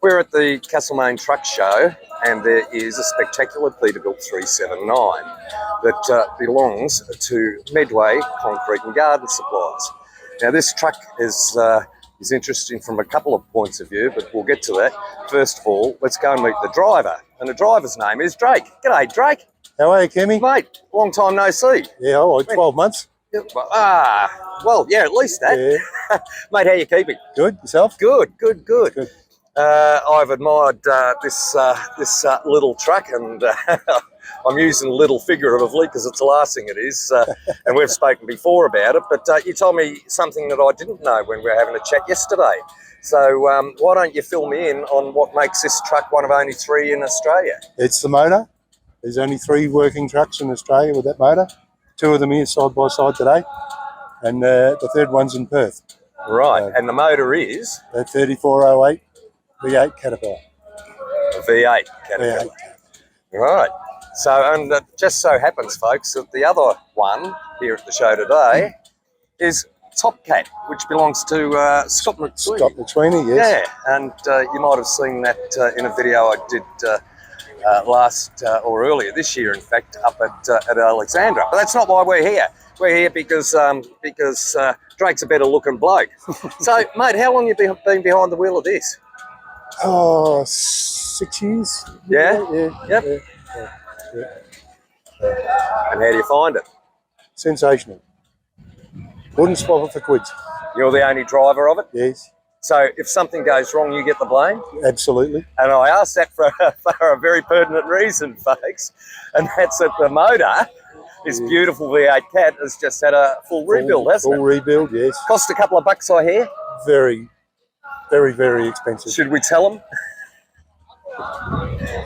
We're at the Castlemaine Truck Show, and there is a spectacular Peterbilt 379 that belongs to Midway Concrete and Garden Supplies. Now, this truck is interesting from a couple of points of view, but we'll get to that. First of all, let's go and meet the driver, and the driver's name is Drake. G'day, Drake. How are you, Kimmy? Mate, long time no see. Yeah, like 12 months. Well, yeah, at least that. Yeah. Mate, how you keeping? Good. Yourself? Good. Good. I've admired this little truck, and I'm using little figuratively because it's the last thing it is, and we've spoken before about it, but you told me something that I didn't know when we were having a chat yesterday. So why don't you fill me in on what makes this truck one of only 3 in Australia? It's the motor. There's only 3 working trucks in Australia with that motor. 2 of them here side by side today, and the 3rd one's in Perth. Right, and the motor is? The 3408 V8 Caterpillar. V8 Caterpillar. V8. Right. So, and it just so happens, folks, that the other one here at the show today is Top Cat, which belongs to Scott McSweeney. Scott McSweeney, yes. Yeah, and you might have seen that in a video I did or earlier this year, in fact, up at Alexandra. But that's not why we're here. We're here because Drake's a better looking bloke. So, mate, how long have you been behind the wheel of this? Oh, 6 years. Yeah? Yep. Yeah. And how do you find it? Sensational. Wouldn't swap it for quids. You're the only driver of it? Yes. So if something goes wrong, you get the blame? Absolutely. And I asked that for a very pertinent reason, folks, and that's that the motor, this beautiful V8 Cat, has just had a full rebuild, hasn't it? Full rebuild, yes. Cost a couple of bucks, I hear? Very, very, very expensive. Should we tell them?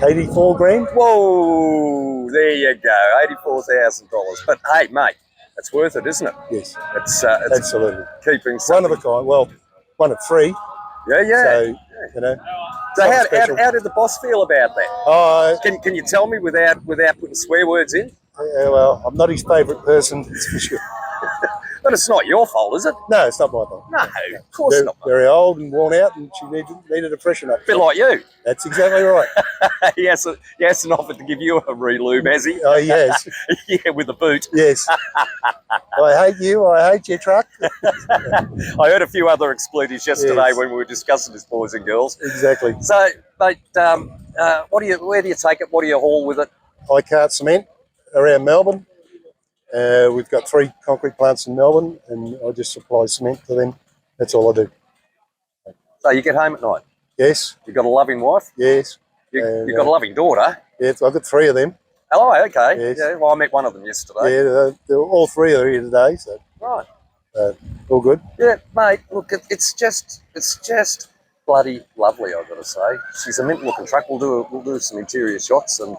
84 grand. Whoa, there you go, $84,000. But hey, mate, it's worth it, isn't it? Yes. It's absolutely. Keeping something. One of a kind. Well, one of 3. Yeah. So, you know. So how did the boss feel about that? Can you tell me without putting swear words in? Yeah, well, I'm not his favourite person, that's for sure. But it's not your fault, is it? No, it's not my fault. No, of course not. Very old and worn out, and she needed a freshen up. A bit like you. That's exactly right. he hasn't offered to give you a re-lube, has he? Oh, yes. Yeah, with a boot. Yes. I hate you. I hate your truck. I heard a few other expletives yesterday when we were discussing this, boys and girls. Exactly. So, mate, where do you take it? What do you haul with it? I cart cement around Melbourne. We've got 3 concrete plants in Melbourne, and I just supply cement to them. That's all I do. So you get home at night? Yes. You got a loving wife? Yes. You've got a loving daughter? Yes, I've got 3 of them. Oh, okay. Yes. Yeah, well, I met one of them yesterday. Yeah, they're all 3 are here today, so right. All good. Yeah, mate. Look, it's just bloody lovely, I've got to say. She's a mint-looking truck. We'll do some interior shots and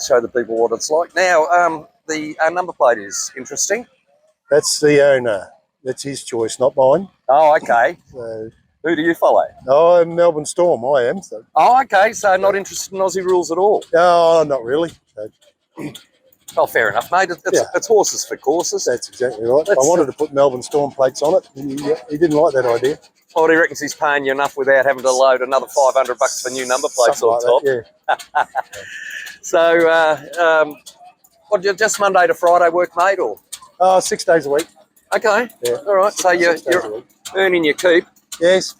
show the people what it's like. Now, the number plate is interesting. That's the owner. That's his choice, not mine. Oh, okay. So, who do you follow? Oh, I'm Melbourne Storm, I am. So. Oh, okay. So not interested in Aussie rules at all? No, not really. So. Oh, fair enough, mate. It's horses for courses. That's exactly right. I wanted to put Melbourne Storm plates on it. He didn't like that idea. Well, he reckons he's paying you enough without having to load another $500 for new number plates on top. Yeah. So, what, just Monday to Friday work, mate, or? 6 days a week. Okay. Yeah. All right. So you're earning your keep. Yes.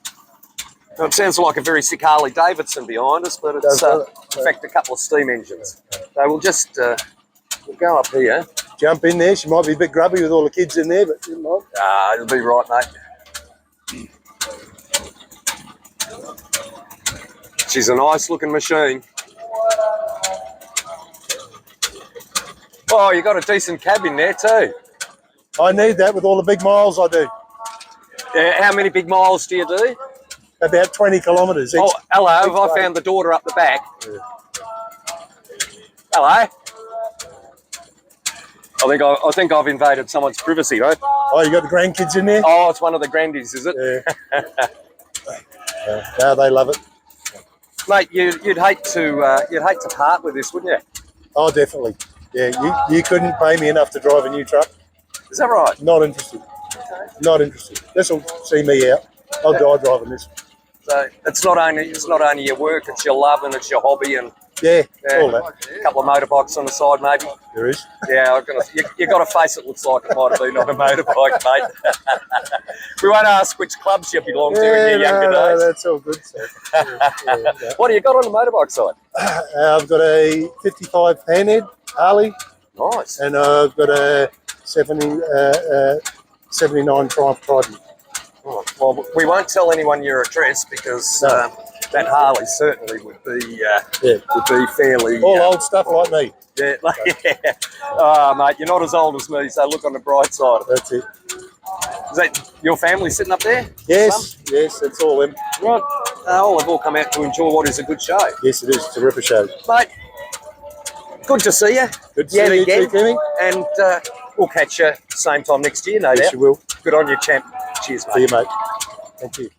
Well, it sounds like a very sick Harley Davidson behind us, but it's in fact a couple of steam engines. So we'll just we'll go up here. Jump in there. She might be a bit grubby with all the kids in there, but you know. It'll be right, mate. She's a nice looking machine. Oh, you got a decent cab in there too. I need that with all the big miles I do. Yeah, how many big miles do you do? About 20 kilometres. Oh, hello, have I found the daughter up the back? Yeah. Hello. I think I've invaded someone's privacy, right? Oh, you got the grandkids in there? Oh, it's one of the grandies, is it? Yeah. No, they love it. Mate, you'd hate to part with this, wouldn't you? Oh, definitely. Yeah, you couldn't pay me enough to drive a new truck. Is that right? Not interested. Okay. Not interested. This will see me out. I'll die driving this. So it's not only your work, it's your love and it's your hobby, and Yeah, all that. a couple of motorbikes on the side, maybe. There is. Yeah, you got a face that looks like it might have been on a motorbike, mate. We won't ask which clubs you belong to in your younger no, days. that's all good. So, yeah. What do you got on the motorbike side? I've got a 55 handhead Harley, Nice. and I've got a 79 Triumph Trident. Oh, well, we won't tell anyone your address because that Harley certainly would be fairly All old stuff like me. Yeah, yeah. Oh, mate, you're not as old as me, so look on the bright side of it. That's it. Is that your family sitting up there? Yes, yes, that's all them. Right. Oh, they've all come out to enjoy what is a good show. Yes, it is. It's a ripper show. Mate, good to see you. Good to see you too, Timmy. And we'll catch you same time next year, no doubt. Yes, you will. Good on you, champ. Cheers, mate. See you, mate. Thank you.